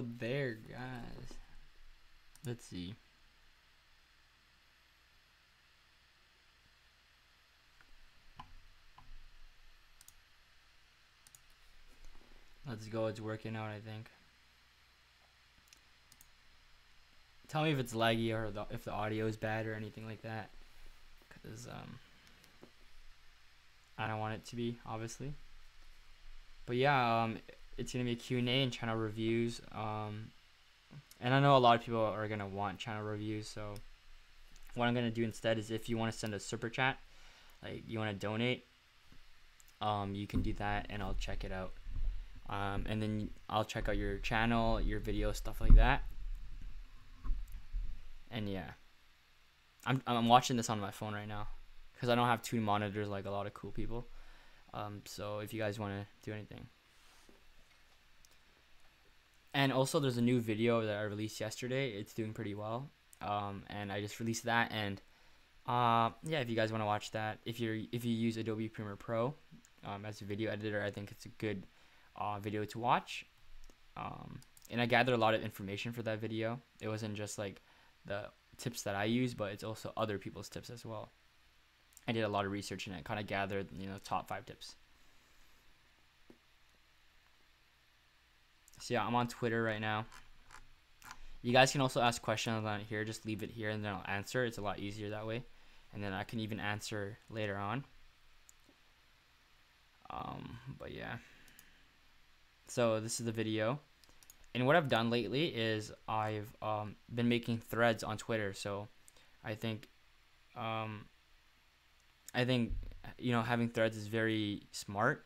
go there, guys. Let's see. Let's go. It's working out, I think. Tell me if it's laggy or if the audio is bad or anything like that. Because I don't want it to be, obviously. But yeah, it's going to be a Q&A and channel reviews. And I know a lot of people are going to want channel reviews. So what I'm going to do instead is if you want to send a super chat, like you want to donate, you can do that and I'll check it out. And then I'll check out your channel, your videos, stuff like that. And yeah, I'm watching this on my phone right now because I don't have two monitors like a lot of cool people. So if you guys want to do anything. And also there's a new video that I released yesterday. It's doing pretty well. And I just released that. And yeah, if you guys want to watch that, if you use Adobe Premiere Pro as a video editor, I think it's a good video to watch. And I gathered a lot of information for that video. It wasn't just like the tips that I use, but it's also other people's tips as well. I did a lot of research and I kind of gathered, top 5 tips. So yeah, I'm on Twitter right now. You guys can also ask questions on here. Just leave it here and then I'll answer. It's a lot easier that way. And then I can even answer later on. But yeah. So this is the video. And what I've done lately is I've been making threads on Twitter. So I think having threads is very smart.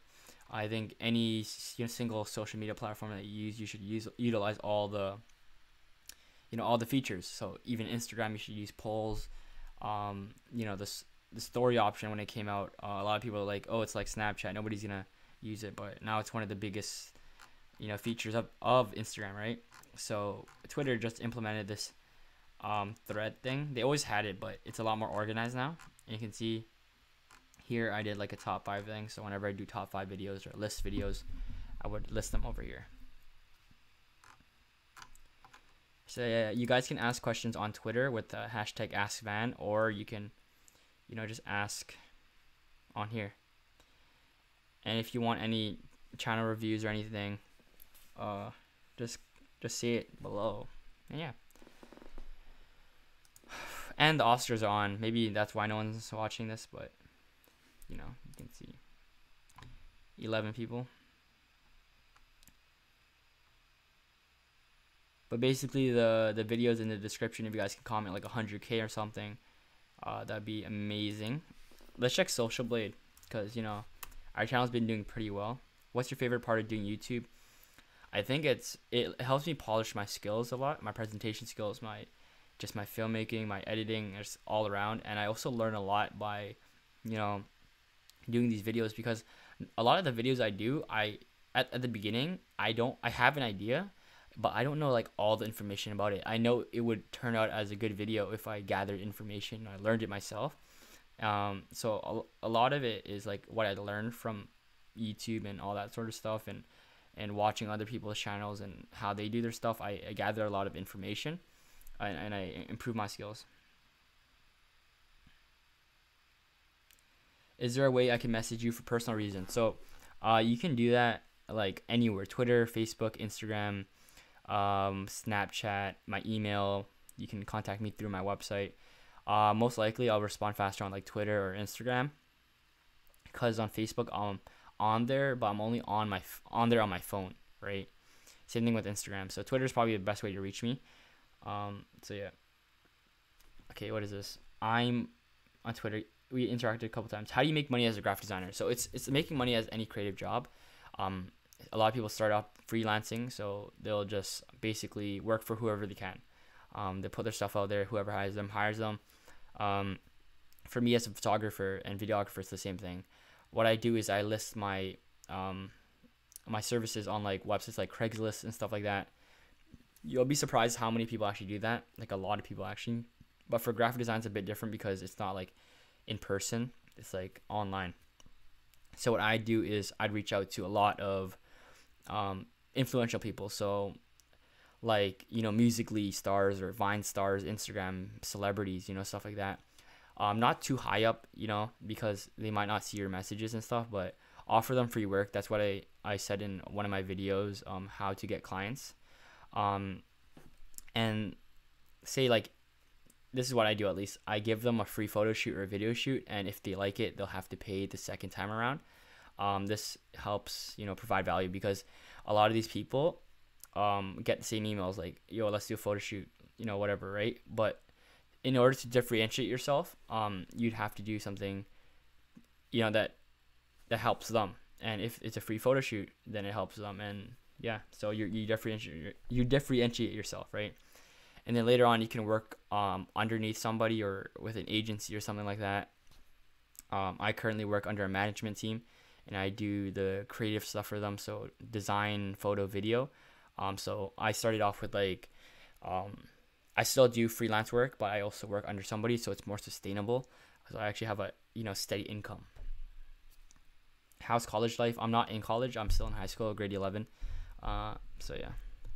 I think any single social media platform that you use, you should utilize all the all the features. So even Instagram, you should use polls. The story option when it came out, a lot of people are like, oh, it's like Snapchat, nobody's gonna use it, but now it's one of the biggest features of Instagram, right? So Twitter just implemented this thread thing. They always had it, but it's a lot more organized now. And you can see here I did like a top 5 thing. So whenever I do top 5 videos or list videos, I would list them over here. So yeah, you guys can ask questions on Twitter with the hashtag AskVan, or you can just ask on here. And if you want any channel reviews or anything, just see it below. And yeah, and the Oscars are on. Maybe that's why no one's watching this, but you can see 11 people. But basically the videos in the description, if you guys can comment like 100k or something, that'd be amazing. Let's check Social Blade, because our channel's been doing pretty well. What's your favorite part of doing YouTube? I think it helps me polish my skills a lot, my presentation skills, my filmmaking, my editing, just all around. And I also learn a lot by doing these videos, because a lot of the videos I do, at the beginning I have an idea, but I don't know like all the information about it. I know it would turn out as a good video if I gathered information, I learned it myself. So a lot of it is like what I learned from YouTube and all that sort of stuff, and watching other people's channels and how they do their stuff. I gather a lot of information, and I improve my skills. Is there a way I can message you for personal reasons? So you can do that like anywhere: Twitter, Facebook, Instagram, Snapchat, my email. You can contact me through my website. Most likely I'll respond faster on like Twitter or Instagram, because on Facebook I'm on there, but I'm only on my phone, right? Same thing with Instagram. So Twitter is probably the best way to reach me. So yeah. Okay, what is this? I'm on Twitter. We interacted a couple times. How do you make money as a graphic designer? So it's making money as any creative job. A lot of people start off freelancing, so they'll just basically work for whoever they can. They put their stuff out there. Whoever hires them. For me as a photographer and videographer, it's the same thing. What I do is I list my my services on like websites like Craigslist and stuff like that. You'll be surprised how many people actually do that. Like a lot of people actually. But for graphic design, it's a bit different because it's not like in person. It's like online. So what I do is I'd reach out to a lot of influential people. So like, Musically stars or Vine stars, Instagram celebrities, stuff like that. Not too high up, because they might not see your messages and stuff, but offer them free work. That's what I said in one of my videos, how to get clients. And say, like, this is what I do. At least I give them a free photo shoot or a video shoot, and if they like it, they'll have to pay the second time around. This helps, provide value, because a lot of these people get the same emails like, yo, let's do a photo shoot, whatever, right? But in order to differentiate yourself, you'd have to do something, that helps them. And if it's a free photo shoot, then it helps them. And yeah, so you differentiate yourself, right? And then later on, you can work underneath somebody or with an agency or something like that. I currently work under a management team, and I do the creative stuff for them. So design, photo, video. So I started off with like, I still do freelance work, but I also work under somebody, so it's more sustainable. So I actually have a steady income. How's college life? I'm not in college. I'm still in high school, grade 11. So yeah.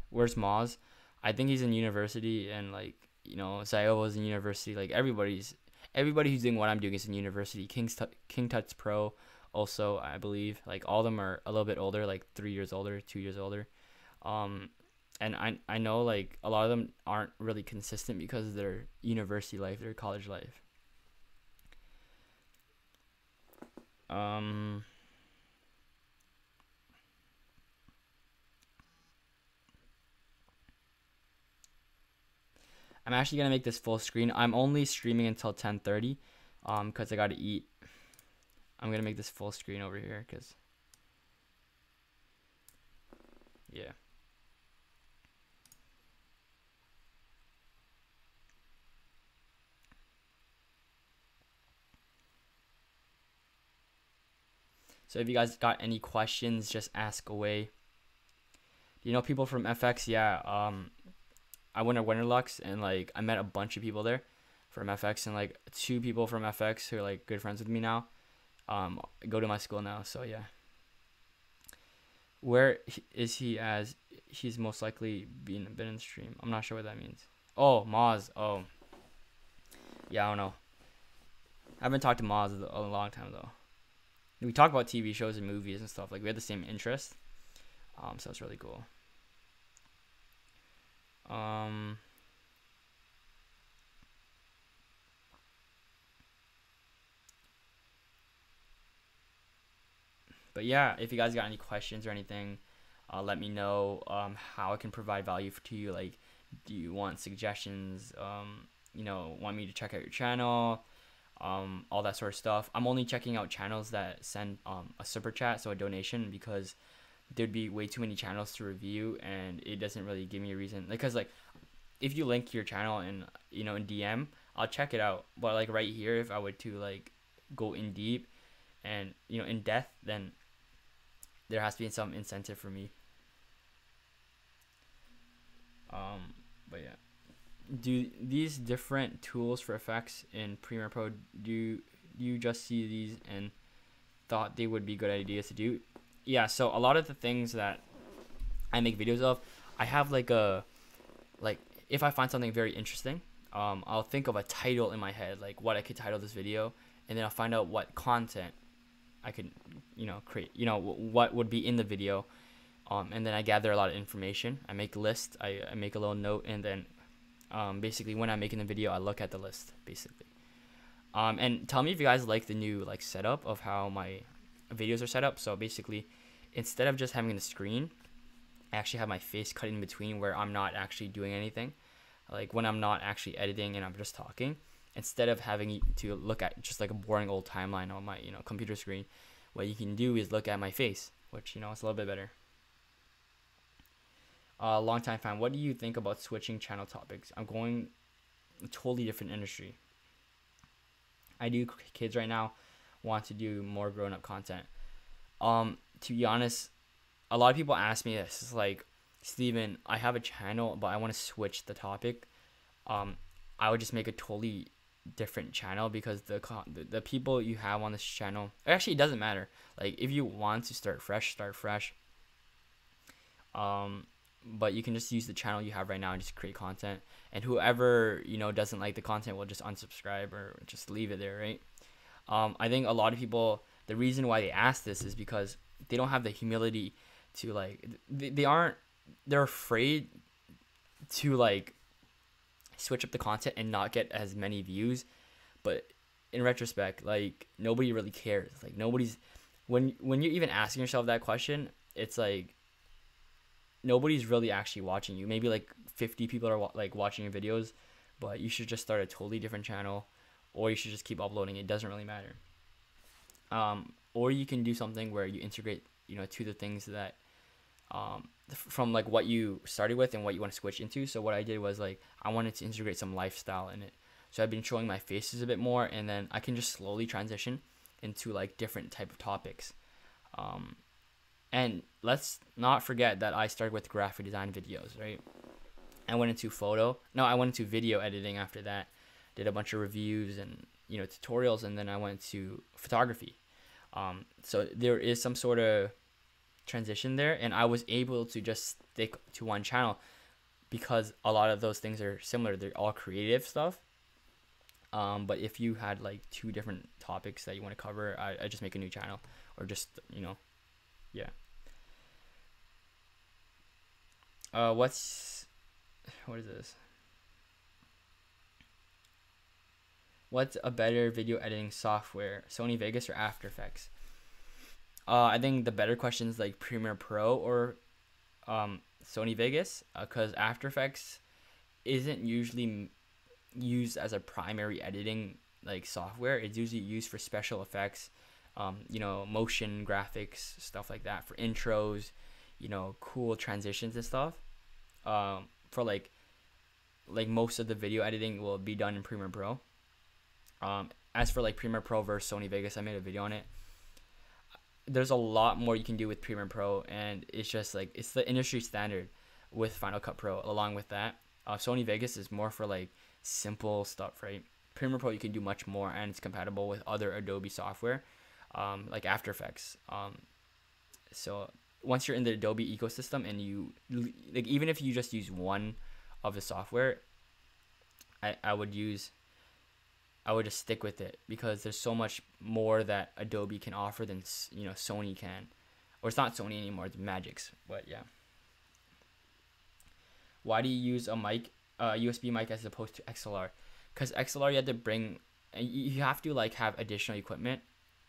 Where's Moz? I think he's in university, and like, Zayo was in university. Like everybody who's doing what I'm doing is in university. King Tut's Pro also, I believe. Like all of them are a little bit older, like 3 years older, 2 years older. And I know like a lot of them aren't really consistent because of their university life, their college life. I'm actually gonna make this full screen. I'm only streaming until 10:30, cause I gotta eat. I'm gonna make this full screen over here, cause yeah. So if you guys got any questions, just ask away. Do you know people from FX? Yeah. I went to Winterlux, and like I met a bunch of people there from FX, and like 2 people from FX who are like good friends with me now. Go to my school now, so yeah. Where is he as he's most likely been in the stream? I'm not sure what that means. Oh, Moz. Oh, yeah, I don't know. I haven't talked to Moz in a long time though. We talk about TV shows and movies and stuff. Like we had the same interest. So it's really cool. But yeah, if you guys got any questions or anything, let me know how I can provide value to you. Like, do you want suggestions? Want me to check out your channel? All that sort of stuff. I'm only checking out channels that send a super chat, so a donation, because there'd be way too many channels to review, and it doesn't really give me a reason. Because like, if you link your channel in in DM, I'll check it out. But like right here, if I were to like go in deep and in depth, then there has to be some incentive for me. But yeah, do these different tools for effects in Premiere Pro, do you just see these and thought they would be good ideas to do? Yeah, so a lot of the things that I make videos of, I have like if I find something very interesting, I'll think of a title in my head, like what I could title this video, and then I'll find out what content I could create, what would be in the video, and then I gather a lot of information. I make a list, I make a little note, and then basically when I'm making the video, I look at the list basically. And tell me if you guys like the new setup of how my videos are set up. So basically, instead of just having the screen, I actually have my face cut in between, where I'm not actually doing anything. Like when I'm not actually editing and I'm just talking, instead of having to look at just like a boring old timeline on my computer screen, what you can do is look at my face, which it's a little bit better. Long time fan, what do you think about switching channel topics? I'm going a totally different industry. I do kids right now, want to do more grown-up content. To be honest, a lot of people ask me this. It's like, Steven, I have a channel, but I want to switch the topic. I would just make a totally different channel, because the people you have on this channel, actually it doesn't matter. Like if you want to start fresh, start fresh. but you can just use the channel you have right now and just create content. And whoever, you know, doesn't like the content will just unsubscribe or just leave it there, right? I think a lot of people, the reason why they ask this is because they don't have the humility to like, they're afraid to like switch up the content and not get as many views. But in retrospect, like, nobody really cares. Like, nobody's, when you're even asking yourself that question, it's like nobody's really actually watching you. Maybe like 50 people are like watching your videos, but you should just start a totally different channel, or you should just keep uploading. It doesn't really matter. Or you can do something where you integrate, you know, to the things that from like what you started with and what you want to switch into. So what I did was like, I wanted to integrate some lifestyle in it. So I've been showing my faces a bit more, and then I can just slowly transition into like different type of topics. And let's not forget that I started with graphic design videos, right? I went into video editing after that. Did a bunch of reviews and, you know, tutorials, and then I went to photography. So there is some sort of transition there, and I was able to just stick to one channel because a lot of those things are similar. They're all creative stuff. But if you had like two different topics that you want to cover, I just make a new channel, or just, you know, yeah. What is this? What's a better video editing software, Sony Vegas or After Effects? I think the better question is like Premiere Pro or Sony Vegas, because After Effects isn't usually used as a primary editing like software. It's usually used for special effects, you know, motion graphics, stuff like that, for intros, you know, cool transitions and stuff. For like most of the video editing will be done in Premiere Pro. As for like Premiere Pro versus Sony Vegas, I made a video on it. There's a lot more you can do with Premiere Pro, and it's just like, it's the industry standard with Final Cut Pro. Along with that, Sony Vegas is more for like simple stuff, right? Premiere Pro, you can do much more, and it's compatible with other Adobe software, like After Effects. So once you're in the Adobe ecosystem, and you like, even if you just use one of the software, I would just stick with it, because there's so much more that Adobe can offer than, you know, Sony can. Or it's not Sony anymore, it's Magix. But yeah. Why do you use a mic, USB mic, as opposed to XLR? Because XLR, you have to bring, you have to like have additional equipment.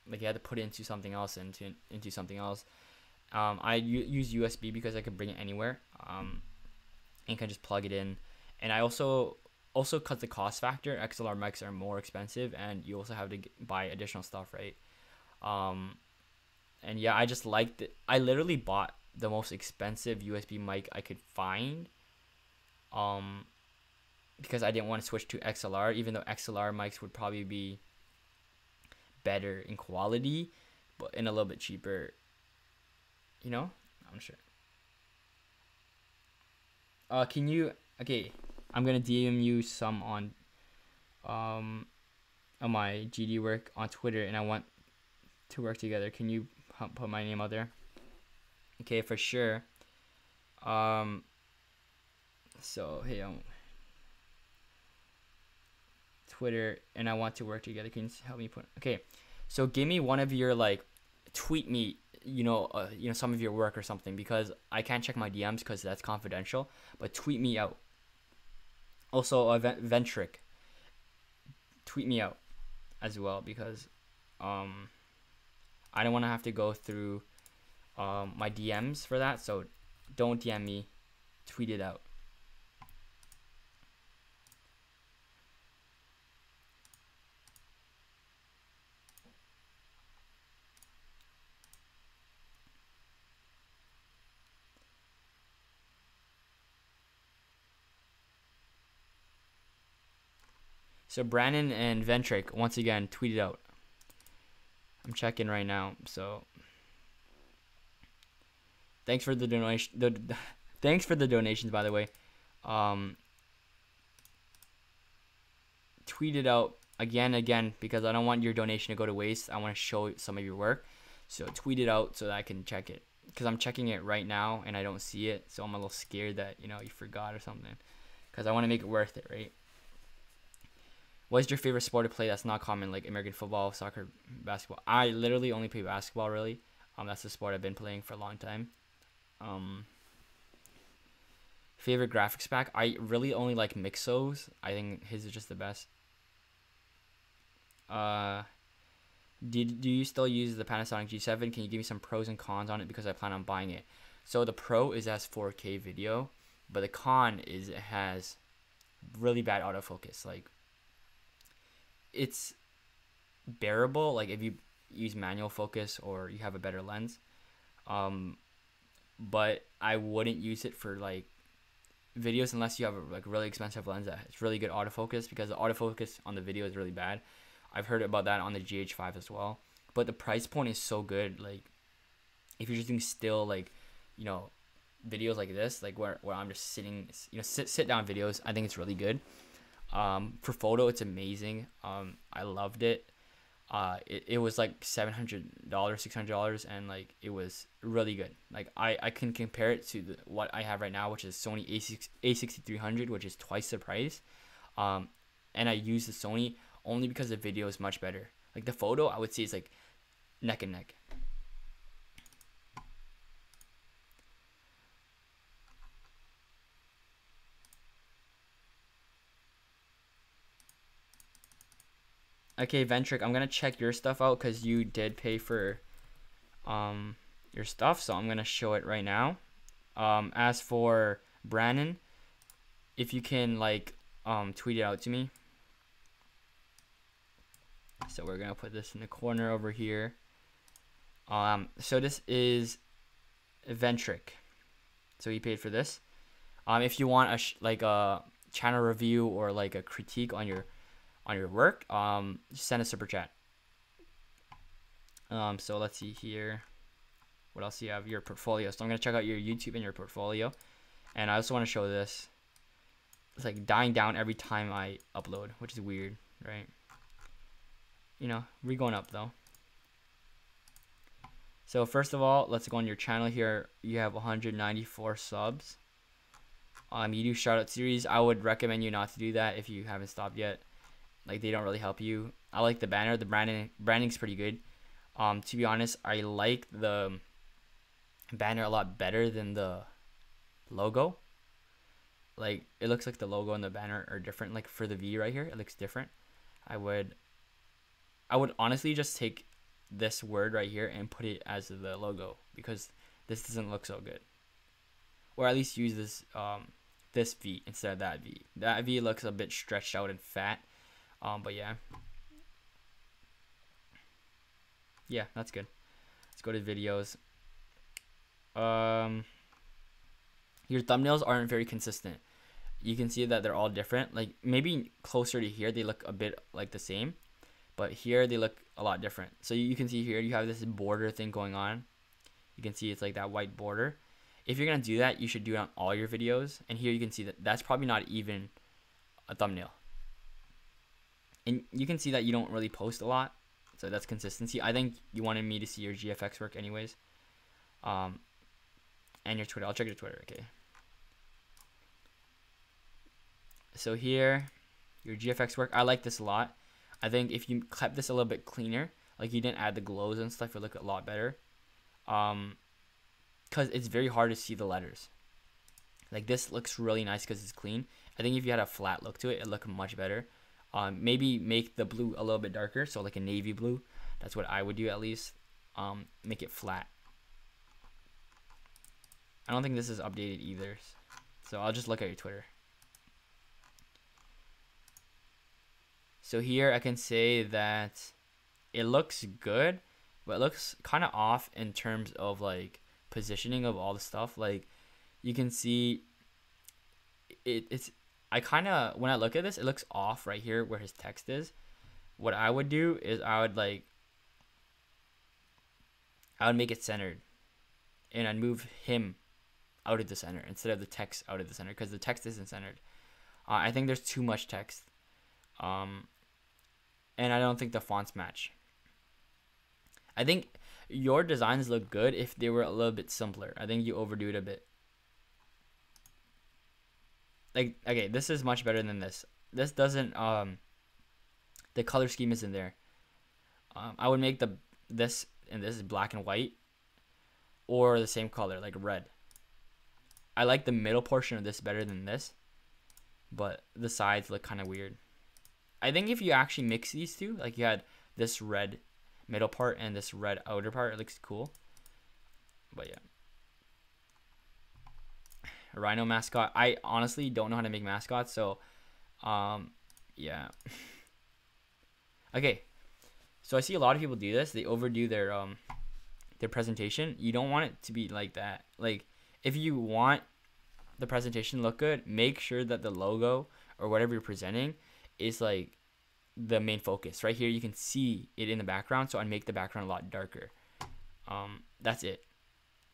Like, you have to put it into something else, into something else. I use USB because I can bring it anywhere, and can just plug it in. And I also because the cost factor, XLR mics are more expensive, and you also have to buy additional stuff, right? And yeah, I just liked it. I literally bought the most expensive USB mic I could find, because I didn't want to switch to XLR, even though XLR mics would probably be better in quality, but in a little bit cheaper, you know? I'm sure. Okay, I'm gonna DM you some on my GD work on Twitter, and I want to work together. Can you put my name out there? Okay, for sure. So hey, Twitter, and I want to work together. Can you help me put? Okay, so give me one of your, like, tweet me, you know, some of your work or something, because I can't check my DMs because that's confidential. But tweet me out. Also, Ventric, tweet me out as well, because I don't want to have to go through my DMs for that. So don't DM me, tweet it out. So Brandon and Ventric, once again, tweet it out. I'm checking right now. So thanks for the donation. Thanks for the donations, by the way. Tweet it out again, because I don't want your donation to go to waste. I want to show some of your work. So tweet it out so that I can check it. because I'm checking it right now and I don't see it, so I'm a little scared that you forgot or something. Because I want to make it worth it, right? What is your favorite sport to play that's not common, like American football, soccer, basketball? I literally only play basketball, really. That's the sport I've been playing for a long time. Um, Favorite graphics pack? I really only like Mixo's. I think his is just the best. Uh, do you still use the Panasonic G7? Can you give me some pros and cons on it because I plan on buying it? So the pro is it has 4K video, but the con is it has really bad autofocus. Like, it's bearable, like if you use manual focus or you have a better lens. But I wouldn't use it for like videos unless you have a like really expensive lens that has really good autofocus, because the autofocus on the video is really bad. I've heard about that on the GH5 as well. But the price point is so good. Like, if you're just doing still, like, videos like this, like where I'm just sitting, sit down videos, I think it's really good. For photo, it's amazing. I loved it. It was like $700, $600, and like it was really good. Like I can compare it to what I have right now, which is Sony A6300, which is twice the price. And I use the Sony only because the video is much better. Like the photo, I would say is like neck and neck. Okay, Ventric, I'm gonna check your stuff out because you did pay for your stuff, so I'm gonna show it right now. As for Brandon, if you can like tweet it out to me. So we're gonna put this in the corner over here. So this is Ventric. So he paid for this. If you want like a channel review or like a critique on your work, just send a super chat. So let's see here. What else do you have? Your portfolio. So I'm gonna check out your YouTube and your portfolio. And I also want to show this. It's like dying down every time I upload, which is weird, right? We're going up though. So first of all, let's go on your channel here. You have 194 subs. You do shout out series. I would recommend you not to do that if you haven't stopped yet. Like, they don't really help you. I like the banner. The branding's pretty good. To be honest, I like the banner a lot better than the logo. Like, it looks like the logo and the banner are different. Like for the V right here, it looks different. I would honestly just take this word right here and put it as the logo, because this doesn't look so good. Or at least use this this V instead of that V. That V looks a bit stretched out and fat. But yeah, that's good. Let's go to videos. Your thumbnails aren't very consistent. You can see that they're all different. Like, maybe closer to here they look a bit like the same, but here they look a lot different. So you can see here you have this border thing going on. You can see it's like that white border. If you're gonna do that, you should do it on all your videos. And here you can see that that's probably not even a thumbnail. And you can see that you don't really post a lot, so that's consistency. I think you wanted me to see your GFX work anyways. And your Twitter. I'll check your Twitter, okay. So here, your GFX work. I like this a lot. I think if you kept this a little bit cleaner, like you didn't add the glows and stuff, it would look a lot better. Because it's very hard to see the letters. Like, this looks really nice because it's clean. I think if you had a flat look to it, it'd look much better. Maybe make the blue a little bit darker, so like a navy blue. That's what I would do, at least. Make it flat. I don't think this is updated either, so I'll just look at your Twitter. So here I can say that it looks good, but it looks kind of off in terms of like positioning of all the stuff. Like, you can see it's I kind of, when I look at this, it looks off right here where his text is. What I would do is I would make it centered, and I'd move him out of the center instead of the text out of the center, because the text isn't centered. I think there's too much text, and I don't think the fonts match. I think your designs look good if they were a little bit simpler. I think you overdo it a bit. Like, okay, this is much better than this. This doesn't the color scheme isn't there. I would make this and this is black and white, or the same color, like red. I like the middle portion of this better than this, but the sides look kind of weird. I think if you actually mix these two, like you had this red middle part and this red outer part, it looks cool. But yeah. A rhino mascot. I honestly don't know how to make mascots, so yeah. Okay. So I see a lot of people do this. They overdo their presentation. You don't want it to be like that. Like, if you want the presentation to look good, make sure that the logo or whatever you're presenting is like the main focus. Right here you can see it in the background, so I'd make the background a lot darker. That's it.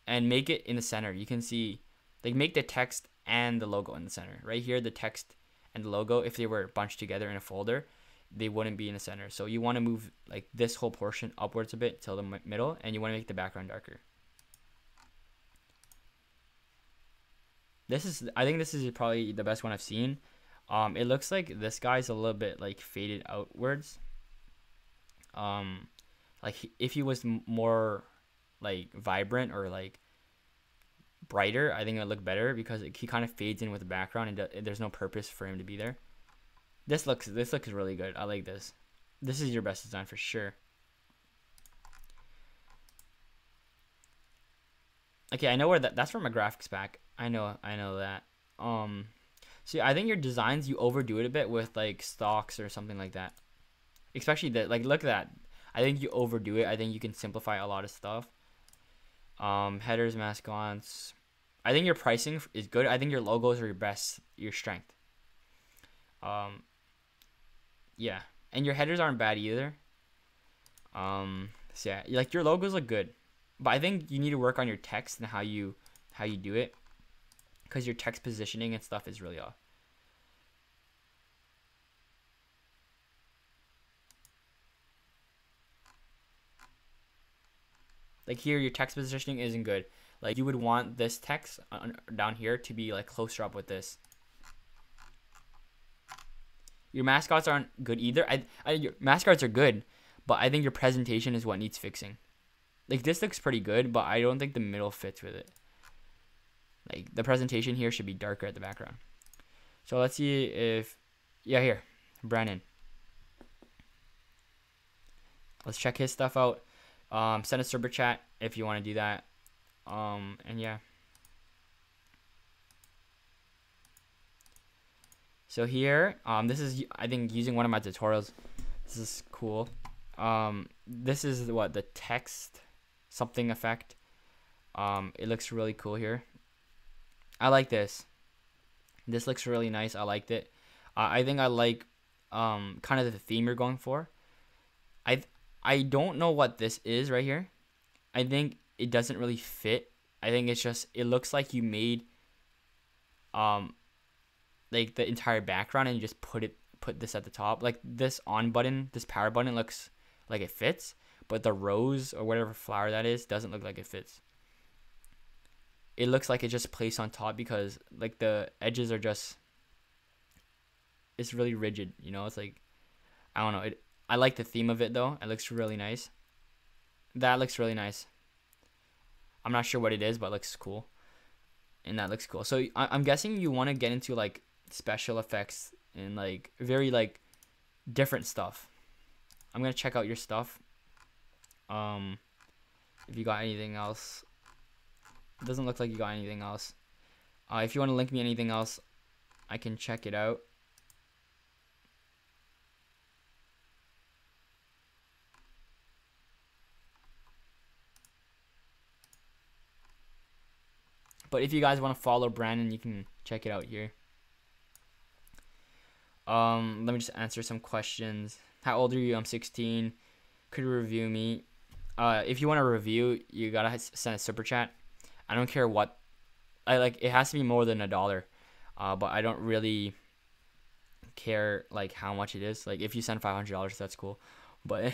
And make it in the center. You can see, like, make the text and the logo in the center. Right here, the text and the logo, if they were bunched together in a folder, they wouldn't be in the center. So you want to move like this whole portion upwards a bit till the middle, and you want to make the background darker. I think this is probably the best one I've seen. It looks like this guy's a little bit like faded outwards. Like if he was more like vibrant or like brighter, I think it would look better, because he kind of fades in with the background and there's no purpose for him to be there. This looks really good. I like this. This is your best design for sure. Okay, I know where that's from a graphics pack. I know that. So I think your designs, you overdo it a bit with like stocks or something like that. Especially like look at that. I think you overdo it. I think you can simplify a lot of stuff. Headers, mascots. I think your pricing is good. I think your logos are your strength. Yeah, and your headers aren't bad either. So yeah, like your logos look good, but I think you need to work on your text and how you do it, because your text positioning and stuff is really off. Like here, your text positioning isn't good. Like you would want this text down here to be like closer up with this. Your mascots aren't good either. Your mascots are good, but I think your presentation is what needs fixing. Like this looks pretty good, but I don't think the middle fits with it. Like the presentation here should be darker at the background. So let's see if, yeah, here, Brandon. Let's check his stuff out. Send a super chat if you want to do that. And yeah. So here, this is, I think, using one of my tutorials. This is cool. This is what, the text something effect. It looks really cool here. I like this. This looks really nice. I liked it. I think I like kind of the theme you're going for. I don't know what this is right here. I think it doesn't really fit. I think it's just, it looks like you made like the entire background and you just put this at the top. Like this on button, this power button looks like it fits, but the rose or whatever flower that is doesn't look like it fits. It looks like it just placed on top because like the edges are just, it's really rigid, you know. It's like, I don't know. I like the theme of it though. It looks really nice. That looks really nice. I'm not sure what it is, but it looks cool. And that looks cool. So I'm guessing you want to get into like special effects and like very like different stuff. I'm gonna check out your stuff. If you got anything else. It doesn't look like you got anything else. If you want to link me anything else, I can check it out. But if you guys want to follow Brandon, you can check it out here. Let me just answer some questions. How old are you? I'm 16. Could you review me? If you want to review, you gotta send a super chat. I don't care what. It has to be more than $1. But I don't really care like how much it is. Like if you send $500, that's cool. But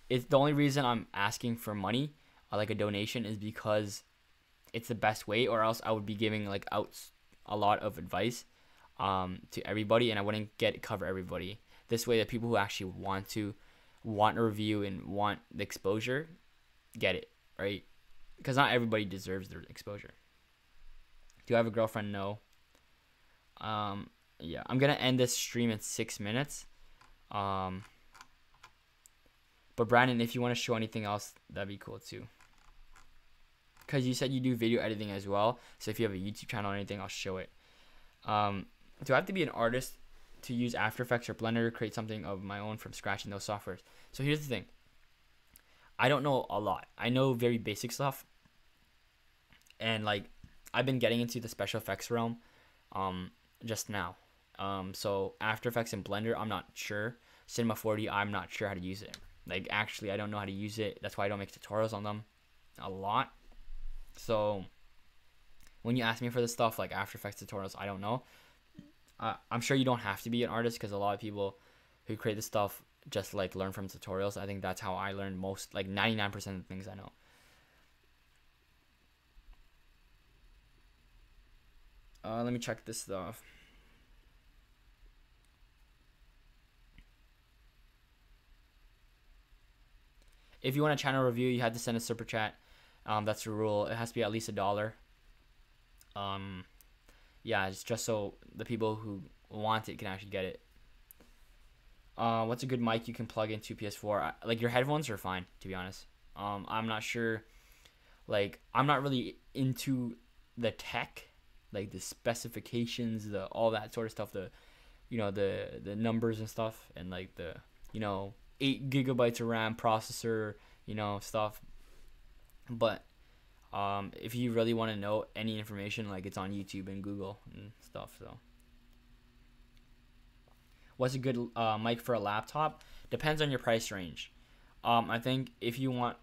it's the only reason I'm asking for money, like a donation, is because it's the best way, or else I would be giving like out a lot of advice to everybody, and I wouldn't get cover everybody. This way, the people who actually want a review and want the exposure get it, right? Because not everybody deserves their exposure. Do I have a girlfriend? No. Yeah, I'm gonna end this stream in 6 minutes. But Brandon, if you want to show anything else, that'd be cool too. Because you said you do video editing as well, so if you have a YouTube channel or anything, I'll show it. Do I have to be an artist to use After Effects or Blender to create something of my own from scratch in those softwares? So here's the thing. I don't know a lot. I know very basic stuff. And like, I've been getting into the special effects realm just now. So After Effects and Blender, I'm not sure. Cinema 4D, I'm not sure how to use it. Like, actually, I don't know how to use it. That's why I don't make tutorials on them a lot. So when you ask me for this stuff, like After Effects tutorials, I don't know. I'm sure you don't have to be an artist, because a lot of people who create this stuff just like learn from tutorials. I think that's how I learned most, like 99% of the things I know. Let me check this stuff. If you want a channel review, you have to send a super chat. That's the rule. It has to be at least $1. Yeah, it's just so the people who want it can actually get it. What's a good mic you can plug into PS4? Like, your headphones are fine, to be honest. I'm not sure. Like, I'm not really into the tech, like the specifications, the all that sort of stuff. The numbers and stuff, and like the 8 gigabytes of RAM processor, stuff. But if you really want to know any information, like, it's on YouTube and Google and stuff. So what's a good mic for a laptop? Depends on your price range. I think if you want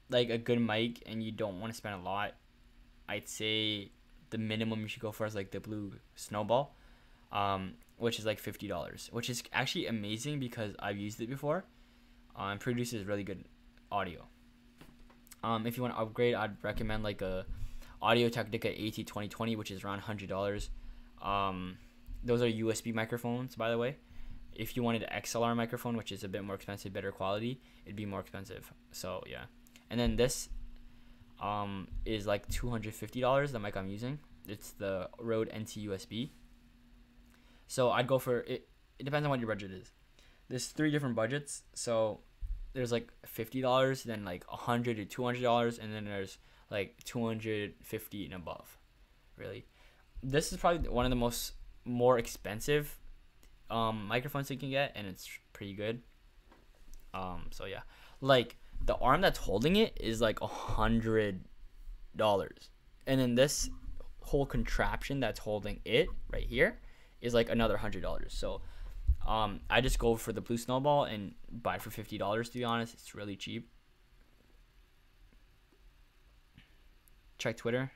like a good mic and you don't want to spend a lot, I'd say the minimum you should go for is like the Blue Snowball, which is like $50, which is actually amazing because I've used it before. And produces really good audio. If you want to upgrade, I'd recommend like a Audio-Technica AT2020, which is around $100. Those are USB microphones, by the way. If you wanted an XLR microphone, which is a bit more expensive, better quality, it'd be more expensive. So yeah. And then this is like $250, the mic I'm using. It's the Rode NT USB. So I'd go for it. It depends on what your budget is. There's 3 different budgets. So there's like $50, then like $100 to $200, and then there's like $250 and above. Really, this is probably one of the more expensive microphones you can get, and it's pretty good. So yeah, like the arm that's holding it is like $100, and then this whole contraption that's holding it right here is like another $100. So I just go for the Blue Snowball and buy it for $50, to be honest. It's really cheap. Check Twitter.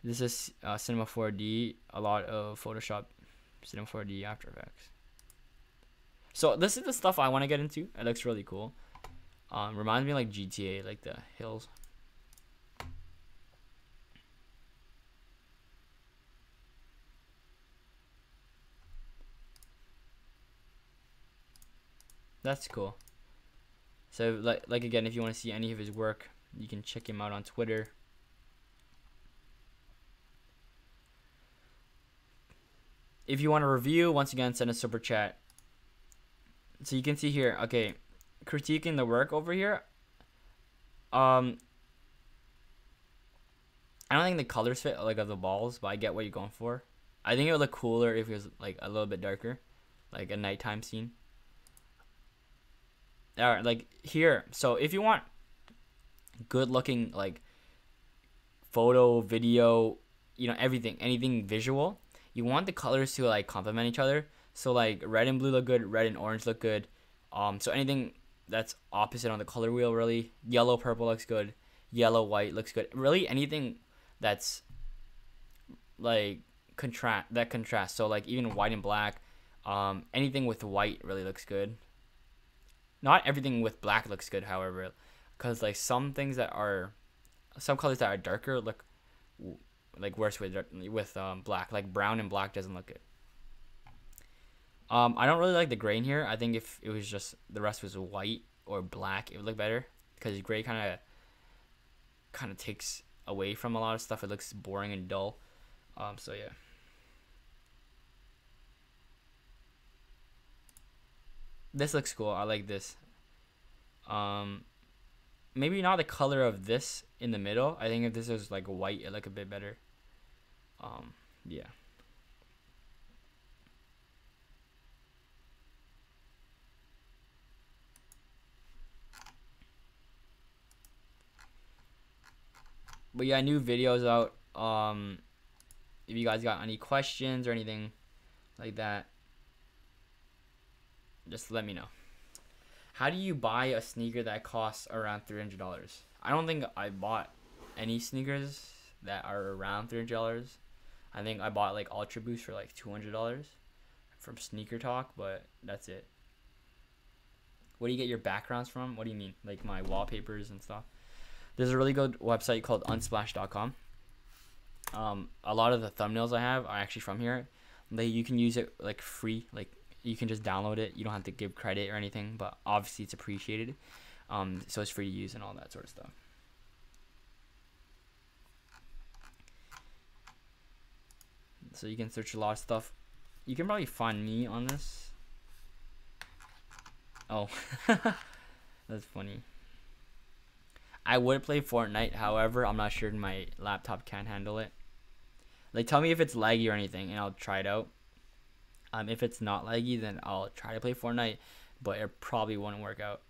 This is Cinema 4D, a lot of Photoshop, Cinema 4D, After Effects. So this is the stuff I want to get into. It looks really cool. Reminds me of like GTA, like the hills. That's cool. So like again, if you want to see any of his work, you can check him out on Twitter. If you want a review, once again, send a super chat. So you can see here, okay, critiquing the work over here. I don't think the colors fit like of the balls, but I get what you're going for. I think it would look cooler if it was like a little bit darker, like a nighttime scene. Alright, like here. So if you want good looking like photo, video, everything, anything visual, you want the colors to like complement each other. So like red and blue look good, red and orange look good. So anything that's opposite on the color wheel, really. Yellow, purple looks good. Yellow, white looks good. Really anything that's like contrast. So like even white and black, anything with white really looks good. Not everything with black looks good, however, because like some colors that are darker look like worse with black. Like brown and black doesn't look good. I don't really like the gray in here. I think if it was just the rest was white or black, it would look better, because gray kind of takes away from a lot of stuff. It looks boring and dull. So yeah. This looks cool. I like this. Um, Maybe not the color of this in the middle. I think if this was like white, it look a bit better. Yeah. But yeah, new videos out. If you guys got any questions or anything like that, just let me know. How do you buy a sneaker that costs around $300? I don't think I bought any sneakers that are around $300. I think I bought like Ultra Boost for like $200 from Sneaker Talk, but that's it. What do you get your backgrounds from? What do you mean? Like my wallpapers and stuff? There's a really good website called unsplash.com. A lot of the thumbnails I have are actually from here. You can use it like free. Like you can just download it. You don't have to give credit or anything, but obviously it's appreciated. So it's free to use and all that sort of stuff. So you can search a lot of stuff. You can probably find me on this. Oh, that's funny. I would play Fortnite, however, I'm not sure my laptop can handle it. Like, tell me if it's laggy or anything, and I'll try it out. If it's not laggy, then I'll try to play Fortnite, but it probably won't work out,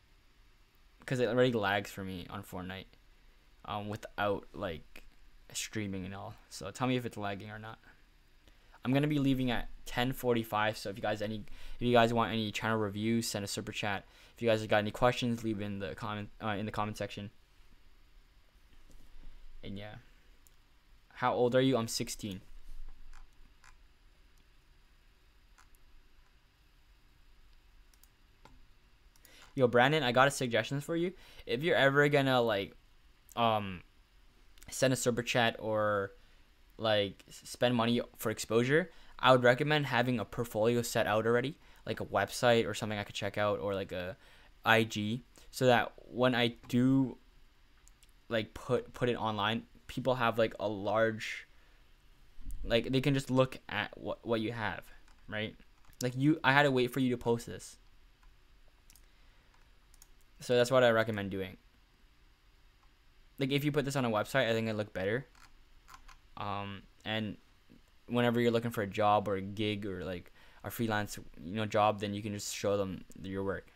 because it already lags for me on Fortnite, without like streaming and all. So tell me if it's lagging or not. I'm gonna be leaving at 10:45. So if you guys want any channel reviews, send a super chat. If you guys have got any questions, leave in the comment section. And yeah, how old are you? I'm 16. Yo, Brandon, I got a suggestions for you. If you're ever gonna like send a super chat or like spend money for exposure, I would recommend having a portfolio set out already, like a website or something I could check out, or like a IG, so that when I do like put it online, people have like a large, like they can just look at what you have, right? Like I had to wait for you to post this. So that's what I recommend doing. Like if you put this on a website, I think it'd look better. And whenever you're looking for a job or a gig or like a freelance, job, then you can just show them your work.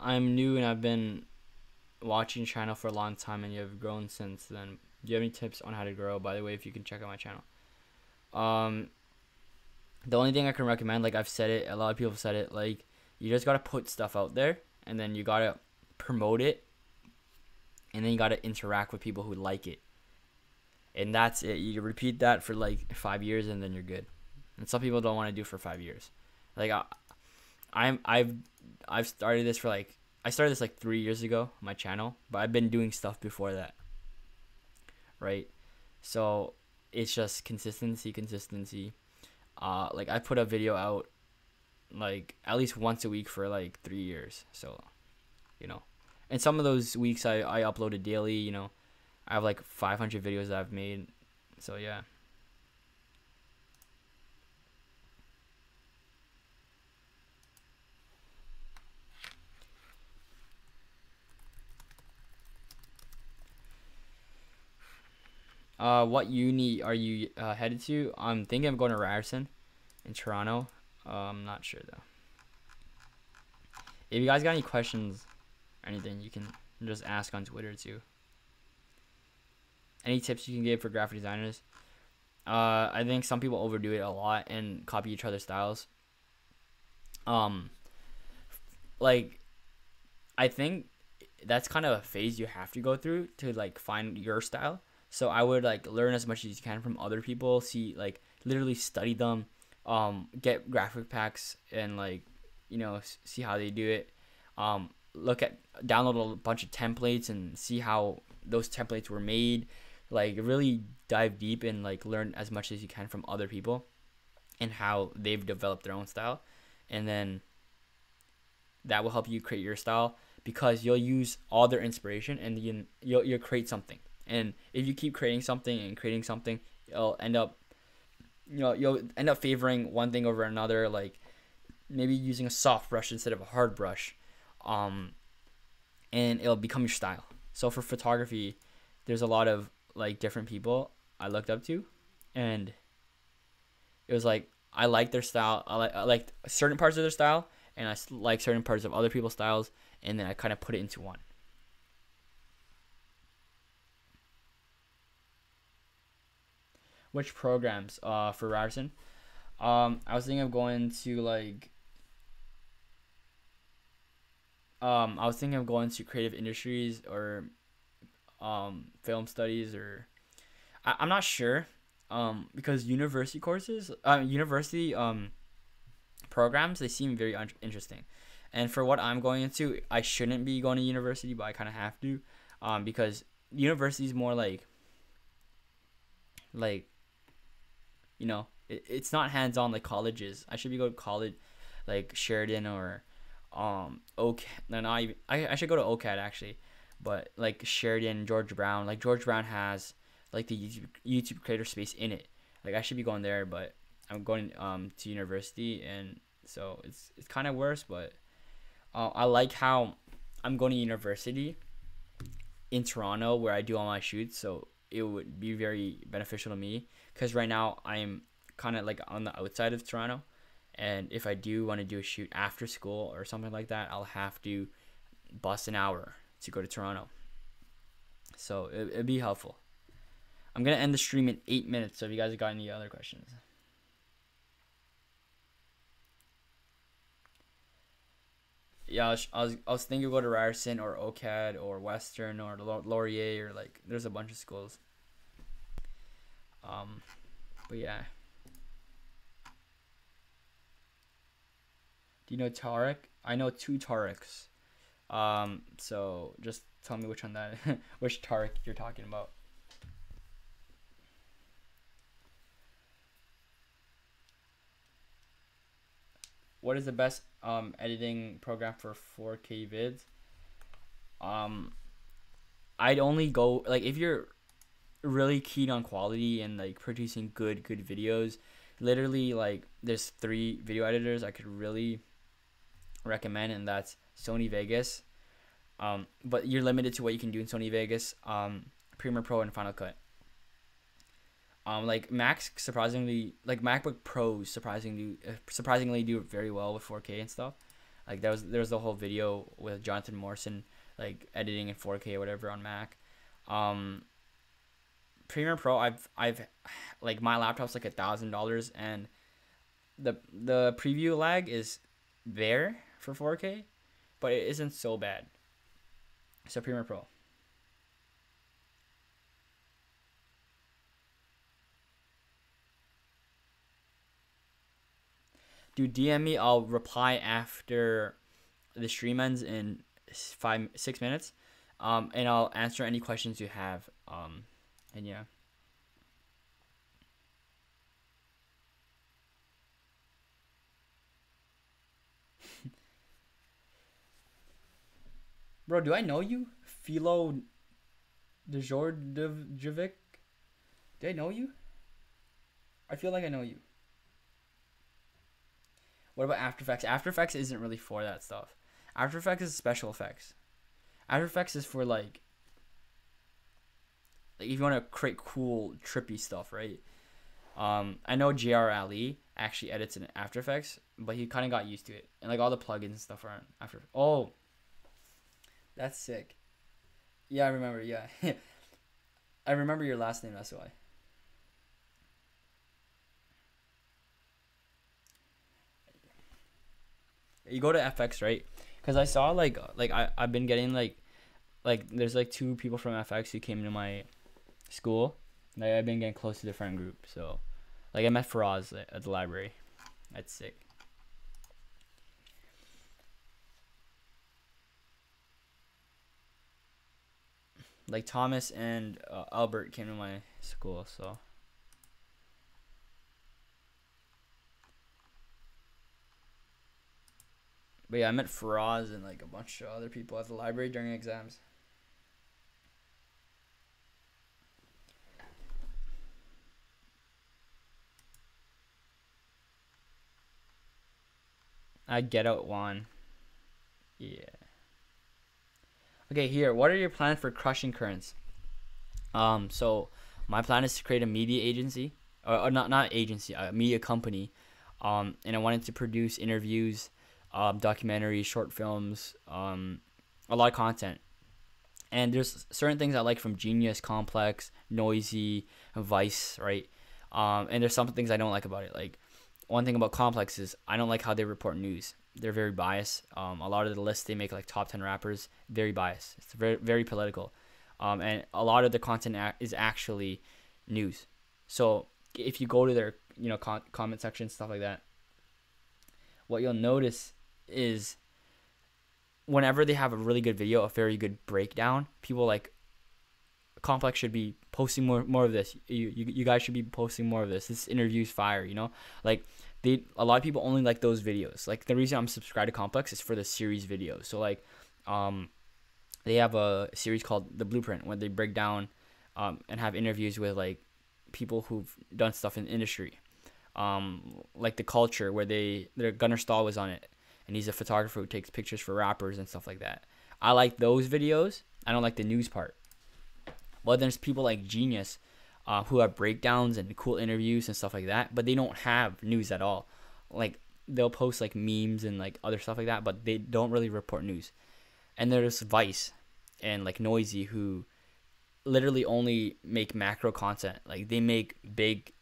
I'm new and I've been watching channel for a long time, and you have grown since then. Do you have any tips on how to grow? By the way, if you can check out my channel. The only thing I can recommend, like I've said it, a lot of people have said it, like you just gotta put stuff out there, and then you gotta promote it, and then you gotta interact with people who like it, and that's it. You repeat that for like 5 years, and then you're good. And some people don't want to do for 5 years. Like I've started this I started this like 3 years ago, my channel, but I've been doing stuff before that, right? So it's just consistency. Like I put a video out like at least once a week for like 3 years. So, and some of those weeks I uploaded daily. I have like 500 videos that I've made. So yeah. What uni are you headed to? I'm thinking of going to Ryerson in Toronto. I'm not sure though. If you guys got any questions or anything, you can just ask on Twitter too. Any tips you can give for graphic designers? I think some people overdo it a lot and copy each other's styles. Um, like I think that's kind of a phase you have to go through to like find your style. So I would like learn as much as you can from other people, see like literally study them, get graphic packs and like see how they do it. Look at download a bunch of templates and see how those templates were made. Like really dive deep and like learn as much as you can from other people and how they've developed their own style, and then that will help you create your style because you'll use all their inspiration and you'll create something. And if you keep creating something and creating something, you'll end up favoring one thing over another, like maybe using a soft brush instead of a hard brush, and it'll become your style. So for photography, there's a lot of like different people I looked up to, and it was like I like their style. I like certain parts of their style, and I like certain parts of other people's styles, and then I kind of put it into one. Which programs for Ryerson? I was thinking of going to like I was thinking of going to creative industries or film studies, or I'm not sure, because university courses, university programs, they seem very interesting. And for what I'm going into, I shouldn't be going to university, but I kind of have to, because university is more like it's not hands-on like colleges. I should be going to college like Sheridan or OK. No, not even. I should go to OCAD actually, but like Sheridan, George Brown. Like George Brown has like the YouTube creator space in it. Like I should be going there, but I'm going to university, and so it's kind of worse. But I like how I'm going to university in Toronto where I do all my shoots, so it would be very beneficial to me because right now I'm kind of like on the outside of Toronto, and if I do want to do a shoot after school or something like that, I'll have to bust an hour to go to Toronto. So it'd be helpful. I'm gonna end the stream in 8 minutes, so if you guys have got any other questions. Yeah, I was thinking of go to Ryerson or OCAD or Western or Laurier, or like there's a bunch of schools. But yeah. Do you know Tarek? I know two Tareks. So just tell me which one that which Tarek you're talking about. What is the best editing program for 4K vids? I'd only go like if you're really keen on quality and like producing good videos. Literally, like there's 3 video editors I could really recommend, and that's Sony Vegas. But you're limited to what you can do in Sony Vegas, Premiere Pro, and Final Cut. Like Macs surprisingly, like MacBook Pros surprisingly do very well with 4K and stuff. Like there was the whole video with Jonathan Morrison like editing in 4K or whatever on Mac. Premiere Pro, I've like my laptop's like $1,000, and the preview lag is there for 4K, but it isn't so bad. So Premiere Pro. Dude, DM me. I'll reply after the stream ends in 6 minutes, and I'll answer any questions you have. And yeah. Bro, do I know you? Philo Djordjevic? Do I know you? I feel like I know you. What about After Effects? After Effects isn't really for that stuff. After Effects is special effects. After Effects is for like like if you want to create cool trippy stuff, right? I know JR Ali actually edits in After Effects, but he kind of got used to it, and like all the plugins and stuff are on After. Oh, that's sick. Yeah, I remember. Yeah, I remember your last name. That's why. You go to FX, right? Because I saw like I've been getting like there's like two people from FX who came to my school. Like I've been getting close to the friend group, so like I met Faraz at the library. That's sick. Like Thomas and Albert came to my school, so. But yeah, I met Faraz and like a bunch of other people at the library during exams. I Get Out one. Yeah. Okay, here. What are your plans for Crushing Currents? So my plan is to create a media agency, or not agency, a media company. And I wanted to produce interviews, documentaries, short films, a lot of content. And there's certain things I like from Genius, Complex, Noisy, Vice, right? And there's some things I don't like about it. Like one thing about Complex is I don't like how they report news. They're very biased. A lot of the lists they make, like top 10 rappers, very biased. It's very very political, and a lot of the content is actually news. So if you go to their comment section, stuff like that, what you'll notice is whenever they have a really good video, a very good breakdown, people like Complex should be posting more of this. You guys should be posting more of this. This interview's fire, like a lot of people only like those videos. Like the reason I'm subscribed to Complex is for the series videos. So like they have a series called The Blueprint where they break down and have interviews with like people who've done stuff in the industry. Like The Culture where their Gunnar Stahl was on it, and he's a photographer who takes pictures for rappers and stuff like that. I like those videos. I don't like the news part. But there's people like Genius who have breakdowns and cool interviews and stuff like that, but they don't have news at all. Like they'll post like memes and like other stuff like that, but they don't really report news. And there's Vice and like Noisy who literally only make macro content. Like they make big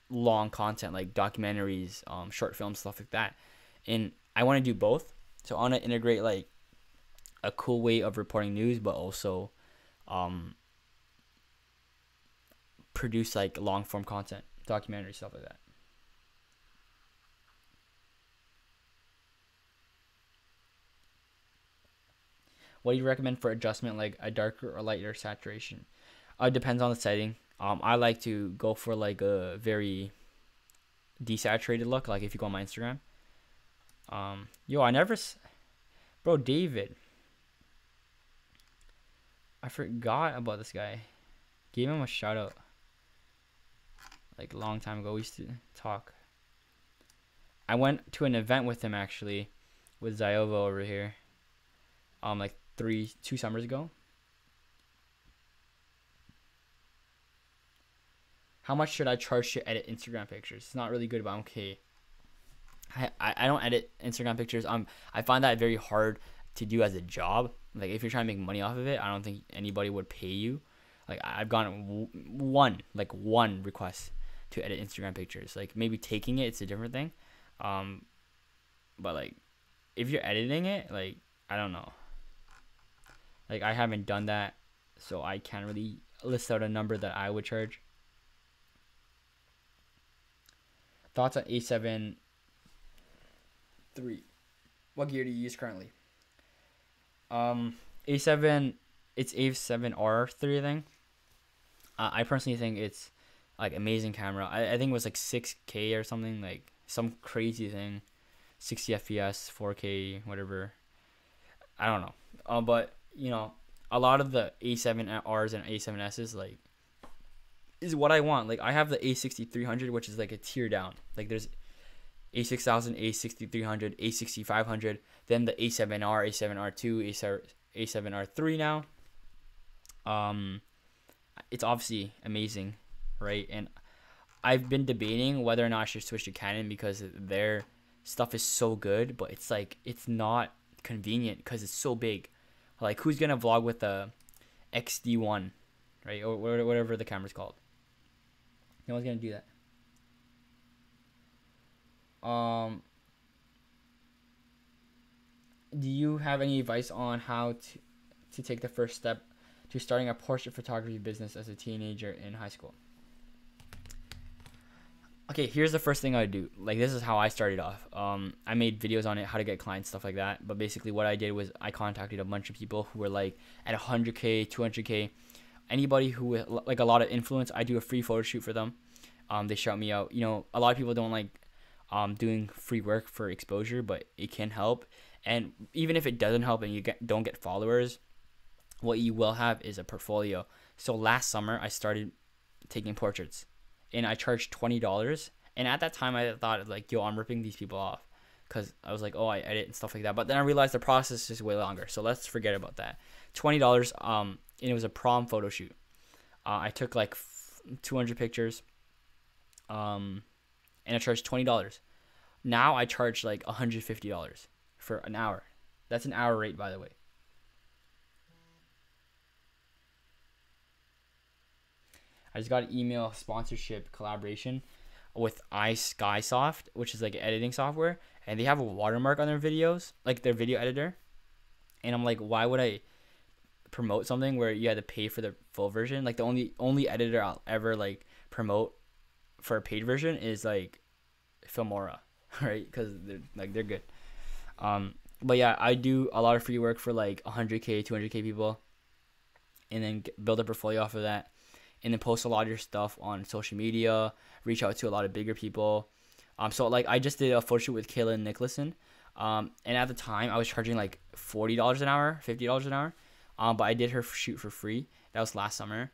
long content like documentaries, short films, stuff like that. And I want to do both. So I want to integrate like a cool way of reporting news, but also produce like long form content, documentary, stuff like that. What do you recommend for adjustment, like a darker or lighter saturation? It depends on the setting. I like to go for like a very desaturated look, like if you go on my Instagram. Yo, bro, David. I forgot about this guy. Gave him a shout out. Like a long time ago, we used to talk. I went to an event with him actually, with Zayova over here. Like 2 summers ago. How much should I charge to edit Instagram pictures? It's not really good, but I'm okay. I don't edit Instagram pictures. I find that very hard to do as a job. Like if you're trying to make money off of it, I don't think anybody would pay you. Like I've gotten one request to edit Instagram pictures. Like maybe taking it's a different thing. But like if you're editing it, like I don't know. Like I haven't done that, so I can't really list out a number that I would charge. Thoughts on A7 III? What gear do you use currently? A7, it's A7R3 thing. I personally think it's like amazing camera. I think it was like 6K or something, like some crazy thing, 60 FPS, 4K, whatever. I don't know. But a lot of the A7Rs and A7Ss like is what I want. Like I have the A6300, which is like a tier down. Like there's A6000, A6300, A6500, then the A7R, A7R2, A7R3 now. it's obviously amazing, right? And I've been debating whether or not I should switch to Canon because their stuff is so good, but it's like it's not convenient because it's so big. Like who's gonna vlog with a XD1, right, or whatever the camera's called? No one's gonna do that. Do you have any advice on how to take the first step to starting a portrait photography business as a teenager in high school? Okay, here's the first thing I do. Like, this is how I started off. I made videos on it, how to get clients, stuff like that. But basically, what I did was I contacted a bunch of people who were like at 100K, 200K. Anybody who like a lot of influence, I do a free photo shoot for them. They shout me out. You know, a lot of people don't like doing free work for exposure, but it can help. And even if it doesn't help and you don't get followers, what you will have is a portfolio. So last summer, I started taking portraits. And I charged $20. And at that time, I thought like, yo, I'm ripping these people off, because I was like, oh, I edit and stuff like that. But then I realized the process is way longer. So let's forget about that. $20. And it was a prom photo shoot. I took like 200 pictures. And I charged $20. Now I charge like $150 for an hour. That's an hour rate, by the way. I just got an email sponsorship collaboration with iSkysoft, which is like an editing software, and they have a watermark on their videos, like their video editor. And I'm like, why would I promote something where you had to pay for the full version? Like the only editor I'll ever like promote for a paid version is like Filmora, right? Because they're good. But yeah, I do a lot of free work for like 100K, 200K people, and then build a portfolio off of that. And then post a lot of your stuff on social media, reach out to a lot of bigger people. So like I just did a photo shoot with Kayla Nicholson. And at the time I was charging like $40 an hour, $50 an hour. But I did her shoot for free. That was last summer.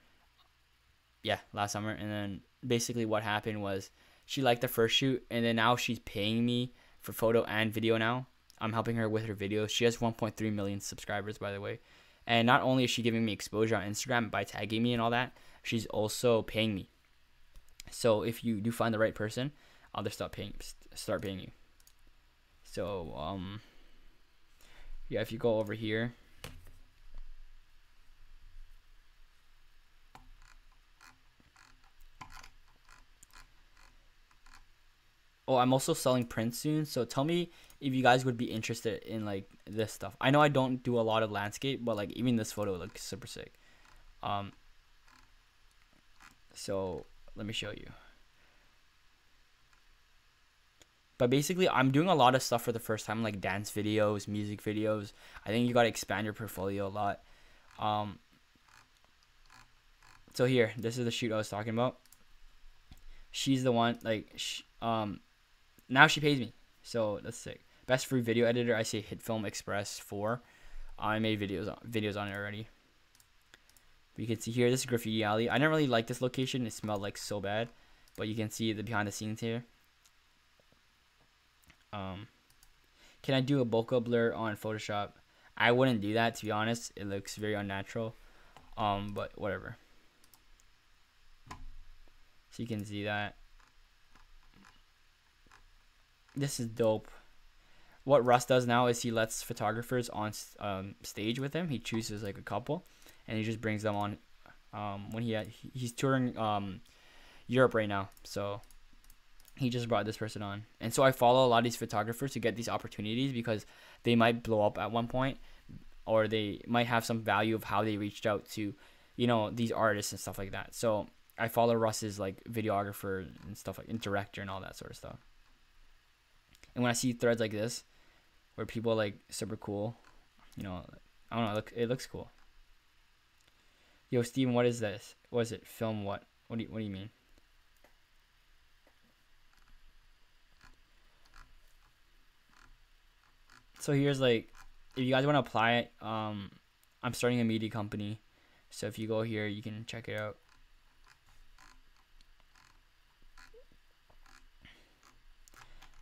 Yeah, last summer. And then basically what happened was she liked the first shoot, and then now she's paying me for photo and video now. I'm helping her with her videos. She has 1.3 million subscribers, by the way. And not only is she giving me exposure on Instagram by tagging me and all that, she's also paying me. So if you do find the right person, they'll start paying you. So yeah, if you go over here, oh, I'm also selling prints soon. So tell me if you guys would be interested in like this stuff. I know I don't do a lot of landscape, but like even this photo looks super sick. So let me show you. But basically, I'm doing a lot of stuff for the first time, like dance videos, music videos. I think you got to expand your portfolio a lot. So here, this is the shoot I was talking about. She's the one, like, now she pays me. So that's sick. Best free video editor, I say HitFilm Express 4. I made videos on it already. You can see here, this is Graffiti Alley. I didn't really like this location. It smelled like so bad. But you can see the behind the scenes here. Can I do a bokeh blur on Photoshop? I wouldn't do that, to be honest. It looks very unnatural. But whatever. So you can see that. This is dope. What Russ does now is he lets photographers on stage with him. He chooses like a couple, and he just brings them on when he's touring Europe right now. So he just brought this person on. And so I follow a lot of these photographers to get these opportunities, because they might blow up at one point, or they might have some value of how they reached out to, you know, these artists and stuff like that. So I follow Russ's like videographer and stuff, like, and director and all that sort of stuff. And when I see threads like this, where people like super cool, you know, I don't know, it looks cool. Yo, Steven, what is this? What is it? Film what? What do you mean? So here's like, if you guys want to apply it, I'm starting a media company. So if you go here, you can check it out.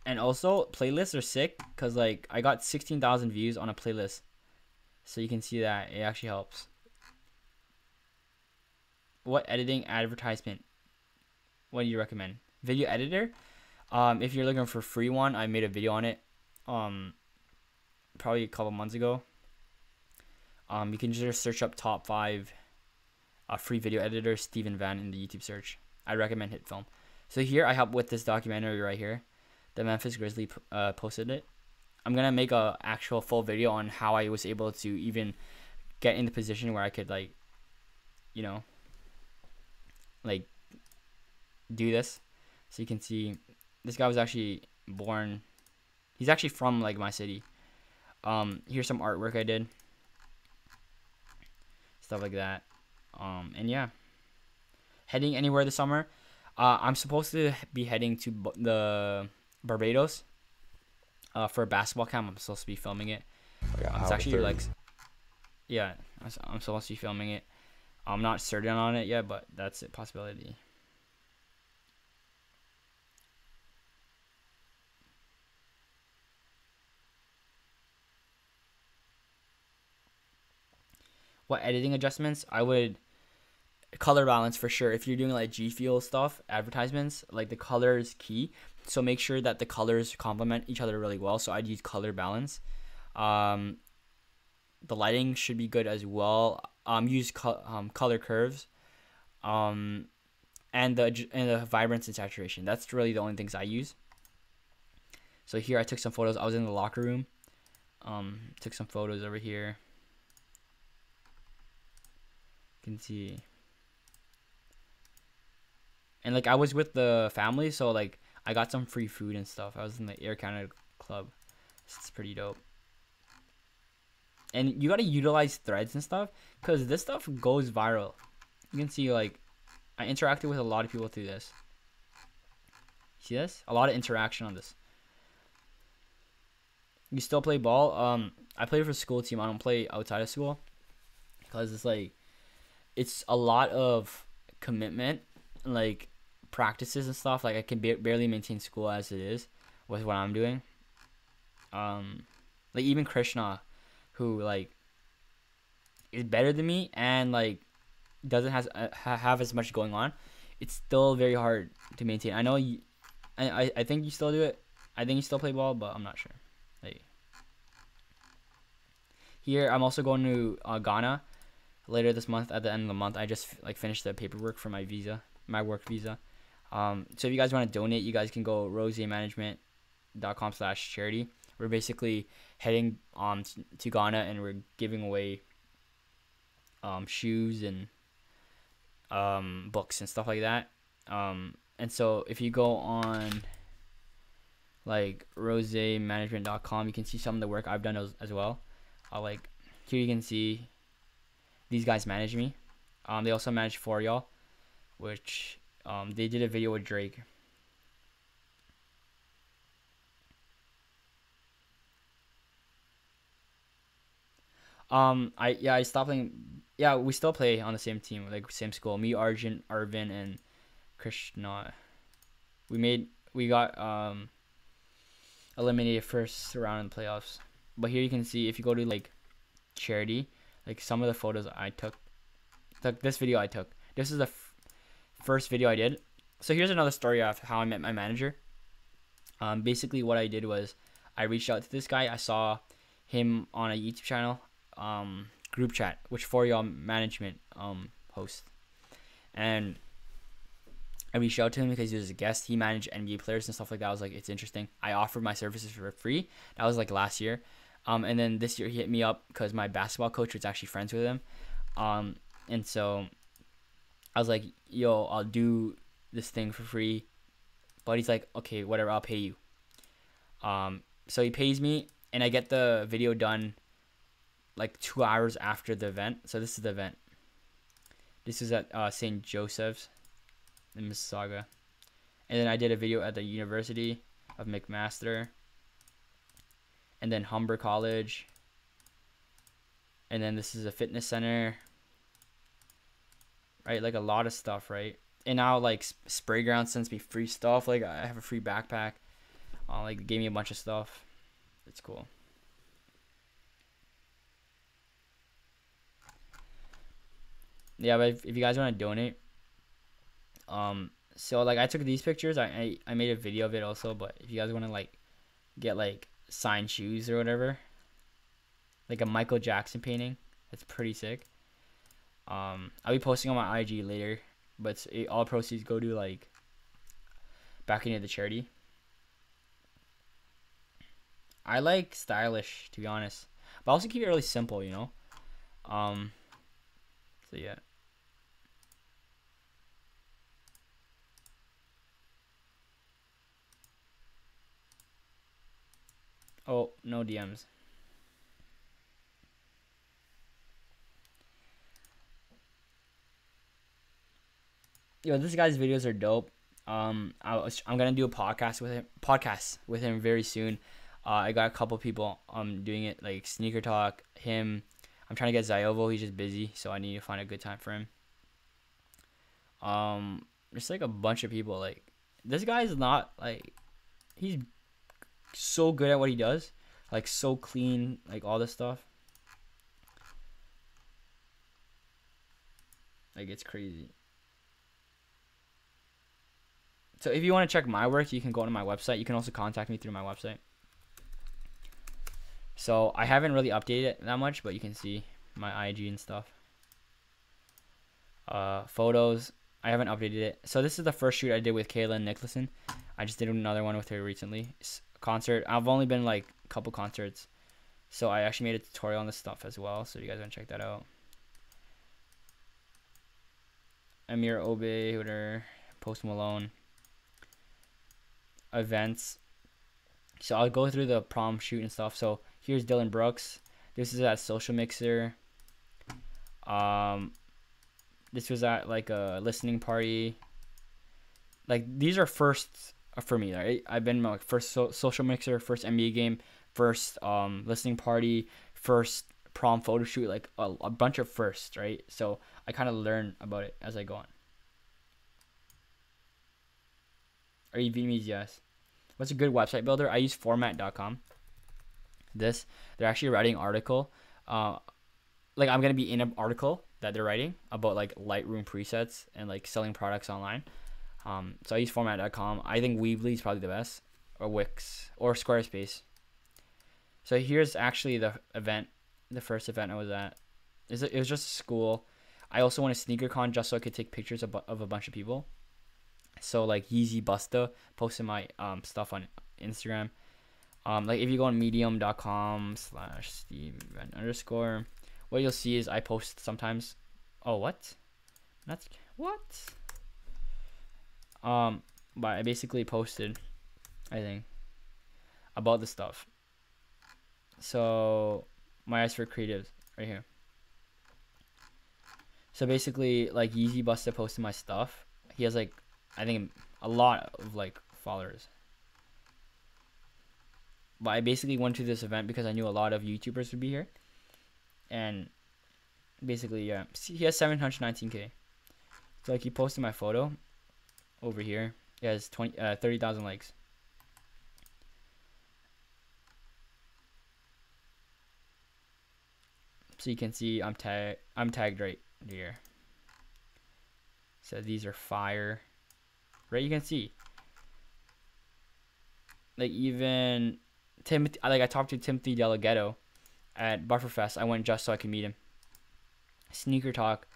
And also, playlists are sick, because like I got 16,000 views on a playlist. So you can see that it actually helps. What editing advertisement? What do you recommend? Video editor. If you're looking for a free one, I made a video on it. Probably a couple months ago. You can just search up top 5 free video editor Steven Van in the YouTube search. I recommend HitFilm. So here I help with this documentary right here. The Memphis Grizzlies posted it. I'm gonna make a actual full video on how I was able to even get in the position where I could like, you know, like do this. So you can see this guy was actually born. He's actually from like my city. Here's some artwork I did. Stuff like that. And yeah, heading anywhere this summer. I'm supposed to be heading to the Barbados for a basketball camp. I'm supposed to be filming it. It's actually like, yeah, I'm supposed to be filming it. I'm not certain on it yet, but that's a possibility. What editing adjustments? I would color balance for sure. If you're doing like G Fuel stuff, advertisements, like the color is key. So make sure that the colors complement each other really well. So I'd use color balance. The lighting should be good as well. Use color curves. And the vibrance and saturation. That's really the only things I use. So here I took some photos. I was in the locker room. Took some photos over here. You can see. And like I was with the family, so like I got some free food and stuff. I was in the Air Canada Club. It's pretty dope. And you gotta utilize threads and stuff, because this stuff goes viral. You can see like I interacted with a lot of people through this. See this? A lot of interaction on this. You still play ball? I play for school team. I don't play outside of school because it's like it's a lot of commitment, like practices and stuff. Like I can barely maintain school as it is with what I'm doing. Like even Krishna, who like is better than me and like doesn't have as much going on, it's still very hard to maintain. I know I think you still do it. I think you still play ball, but I'm not sure. Like here, I'm also going to Ghana later this month. At the end of the month, I just like finished the paperwork for my visa, my work visa. So if you guys want to donate, you guys can go rosemanagement.com/charity. We're basically heading to Ghana, and we're giving away shoes and books and stuff like that. And so if you go on like rosemanagement.com, you can see some of the work I've done as well. Like here you can see these guys manage me. They also manage For Y'all, which they did a video with Drake. I stopped playing. Yeah, we still play on the same team, like same school. Me, Arjun, Arvin, and Krishna. We got eliminated first round in the playoffs. But here you can see, if you go to like charity, like some of the photos I took, like this video I took. This is the first video I did. So here's another story of how I met my manager. Basically what I did was I reached out to this guy. I saw him on a YouTube channel, group chat, which For Y'all management host, and I reached out to him because he was a guest. He managed NBA players and stuff like that. I was like, it's interesting. I offered my services for free. That was like last year. And then this year he hit me up because my basketball coach was actually friends with him. And so I was like, yo, I'll do this thing for free. But he's like, okay, whatever, I'll pay you. So he pays me, and I get the video done like 2 hours after the event. So this is the event. This is at St. Joseph's in Mississauga. And then I did a video at the University of McMaster. And then Humber College. And then this is a fitness center. Right, like a lot of stuff, right? And now like Sprayground sends me free stuff. Like I have a free backpack. Like they gave me a bunch of stuff. It's cool. yeah, but if you guys want to donate, so like I took these pictures. I made a video of it also. But if you guys want to like get like signed shoes or whatever, like a Michael Jackson painting, that's pretty sick. I'll be posting on my IG later, but all proceeds go to like back into the charity. I like stylish, to be honest, but also keep it really simple, you know. Um, so yeah. Oh, no DMs. Yo, this guy's videos are dope. I'm gonna do a podcast with him very soon. I got a couple people doing it, like Sneaker Talk, him. I'm trying to get Zyovo. He's just busy, so I need to find a good time for him. Just like a bunch of people. Like this guy is not like he's so good at what he does, like so clean, like all this stuff. Like it's crazy. So if you want to check my work, you can go to my website. You can also contact me through my website. So I haven't really updated it that much, but you can see my IG and stuff. Photos, I haven't updated it. So this is the first shoot I did with Kayla Nicholson. I just did another one with her recently. Concert. I've only been like a couple concerts, so I actually made a tutorial on this stuff as well. So if you guys want to check that out. Amir Obe, whatever. Post Malone. Events. So I'll go through the prom shoot and stuff. So here's Dylan Brooks. This is at Social Mixer. This was at like a listening party. Like these are firsts for me, right? I've been like first Social Mixer, first NBA game, first listening party, first prom photo shoot, like a bunch of firsts, right? So I kind of learn about it as I go on. Are you Vietnamese? Yes. What's a good website builder? I use format.com. They're actually writing an article. Like I'm gonna be in an article that they're writing about like Lightroom presets and like selling products online. So I use format.com. I think Weebly is probably the best, or Wix, or Squarespace. So here's actually the event, the first event I was at. It was just a school. I also went to SneakerCon just so I could take pictures of a bunch of people. So like Yeezy Busta posted my stuff on Instagram. Like if you go on medium.com/Steve_, what you'll see is I post sometimes. Oh, what? That's what? But I basically posted, I think, about the stuff. So my eyes for creatives right here. So basically, like Yeezy Busta posted my stuff. He has like, I think, a lot of like followers. But I basically went to this event because I knew a lot of YouTubers would be here. And basically, yeah, he has 719K. So like he posted my photo over here. He has 30,000 likes. So you can see I'm tagged right here. So these are fire. Right, you can see. Like even Timothy, like I talked to Timothy Delgado at Bufferfest. I went just so I could meet him. Sneaker Talk,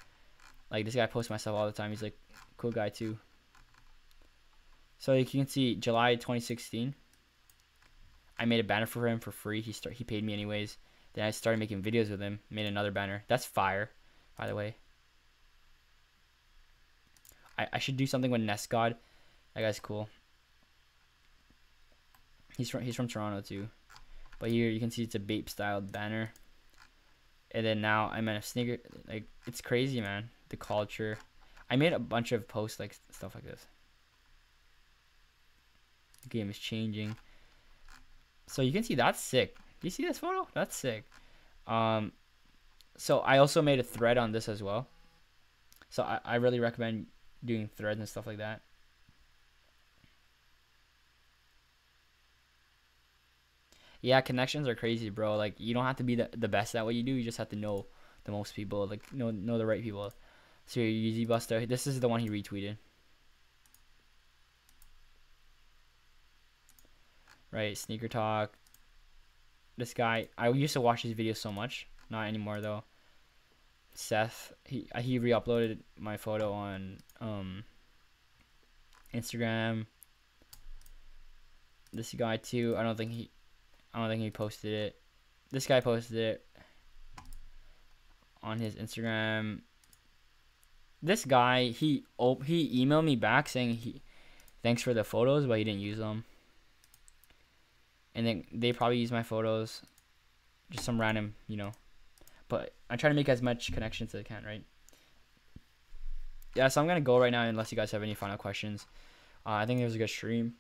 like this guy posts myself all the time. He's like cool guy too. So like you can see July 2016. I made a banner for him for free. He paid me anyways. Then I started making videos with him. Made another banner. That's fire, by the way. I should do something with Nesgod. That guy's cool. He's from Toronto too. But here you can see it's a Bape styled banner. And then now I'm at a sneaker. Like it's crazy, man. The culture. I made a bunch of posts like stuff like this. The game is changing. So you can see that's sick. Do you see this photo? That's sick. So I also made a thread on this as well. So I really recommend doing threads and stuff like that. Yeah, connections are crazy, bro. Like you don't have to be the best at what you do. You just have to know the most people, like know the right people. So Yeezy Buster. This is the one he retweeted. Right, Sneaker Talk. This guy, I used to watch his videos so much. Not anymore though. Seth, he re-uploaded my photo on Instagram. This guy too. I don't think he posted it. This guy posted it on his Instagram. This guy, he emailed me back saying thanks for the photos, but he didn't use them. And then they probably use my photos, just some random, But I try to make as much connections as I can, right? Yeah, so I'm gonna go right now unless you guys have any final questions. I think it was a good stream.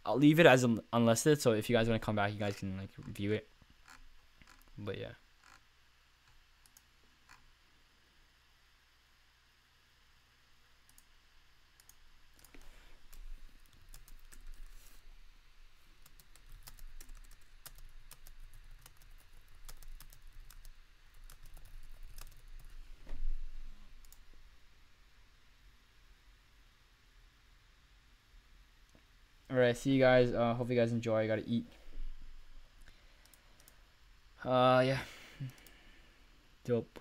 I'll leave it as unlisted, so if you guys want to come back, you guys can review it. But yeah. Alright, see you guys. Hope you guys enjoy. I gotta eat. Yeah. Dope.